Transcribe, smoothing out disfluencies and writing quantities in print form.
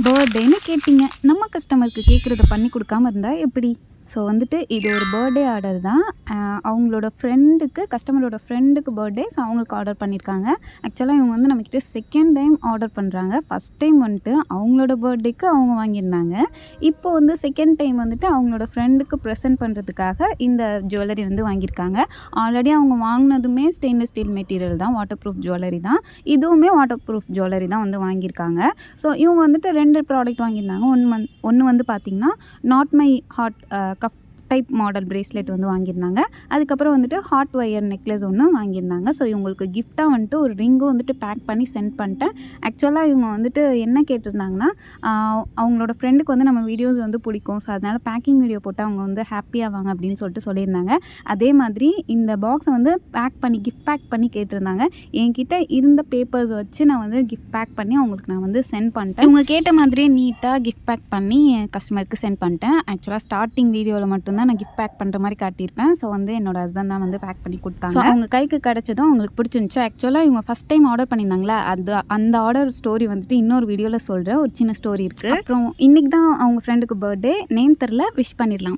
பர்த்டேன்னு கேட்டிங்க. நம்ம கஸ்டமருக்கு கேட்குறத பண்ணி கொடுக்காம இருந்தா எப்படி? ஸோ வந்துட்டு இது ஒரு பர்த்டே ஆர்டர் தான். அவங்களோட ஃப்ரெண்டுக்கு கஸ்டமரோட ஃப்ரெண்டுக்கு பர்த்டே. ஸோ அவங்களுக்கு ஆர்டர் பண்ணியிருக்காங்க. ஆக்சுவலாக இவங்க வந்து நம்மக்கிட்ட செகண்ட் டைம் ஆர்டர் பண்ணுறாங்க. ஃபஸ்ட் டைம் வந்துட்டு அவங்களோட பர்த்டேக்கு அவங்க வாங்கியிருந்தாங்க. இப்போ வந்து செகண்ட் டைம் வந்துட்டு அவங்களோட ஃப்ரெண்டுக்கு ப்ரெசென்ட் பண்ணுறதுக்காக இந்த ஜுவல்லரி வந்து வாங்கியிருக்காங்க. ஆல்ரெடி அவங்க வாங்கினதுமே ஸ்டெயின்லெஸ் ஸ்டீல் மெட்டீரியல் தான், வாட்டர் ப்ரூஃப் ஜுவல்லரி தான். இதுவுமே வாட்டர் ப்ரூஃப் ஜுவல்லரி தான் வந்து வாங்கியிருக்காங்க. ஸோ இவங்க வந்துட்டு 2 ப்ராடக்ட் வாங்கியிருந்தாங்க. ஒன்று வந்து பார்த்திங்கன்னா knot my heart cup type model bracelet வந்து வாங்கியிருந்தாங்க. அதுக்கப்புறம் வந்துட்டு ஹாட் ஒயர் நெக்லஸ் ஒன்று வாங்கியிருந்தாங்க. ஸோ இவங்களுக்கு கிஃப்டாக வந்துட்டு ஒரு ரிங்கும் வந்துட்டு பேக் பண்ணி சென்ட் பண்ணிட்டேன். ஆக்சுவலாக இவங்க வந்துட்டு என்ன கேட்டிருந்தாங்கன்னா, அவங்களோட ஃப்ரெண்டுக்கு வந்து நம்ம வீடியோஸ் வந்து பிடிக்கும். ஸோ அதனால் பேக்கிங் வீடியோ போட்டு அவங்க வந்து ஹாப்பியாவாங்க அப்படின்னு சொல்லிட்டு சொல்லியிருந்தாங்க. அதே மாதிரி இந்த பாக்ஸை வந்து கிஃப்ட் பேக் பண்ணி கேட்டிருந்தாங்க. என்கிட்ட இருந்த பேப்பர்ஸ் வச்சு நான் வந்து கிஃப்ட் பேக் பண்ணி அவங்களுக்கு நான் வந்து சென்ட் பண்ணிட்டேன். இவங்க கேட்ட மாதிரியே நீட்டாக கிஃப்ட் பேக் பண்ணி கஸ்டமருக்கு சென்ட் பண்ணிட்டேன். ஆக்சுவலாக ஸ்டார்டிங் வீடியோவில் மட்டும்தான் நான் கிஃப்ட் பேக் பண்ணுற மாதிரி காட்டியிருப்பேன். ஸோ வந்து என்னோட ஹஸ்பண்ட் தான் வந்து பேக் பண்ணி கொடுத்தாங்க. அவங்க கைக்கு கிடச்சதும் அவங்களுக்கு பிடிச்சிருந்துச்சு. ஆக்சுவலாக இவங்க ஃபஸ்ட் டைம் ஆர்டர் பண்ணியிருந்தாங்களா, அந்த ஆர்டர் ஸ்டோரி வந்துட்டு இன்னொரு வீடியோவில் சொல்கிறேன். ஒரு சின்ன ஸ்டோரி இருக்குது. அப்புறம் இன்றைக்கி தான் அவங்க ஃப்ரெண்டுக்கு பர்த்டே. நேம் தெரில, விஷ் பண்ணிடலாம்.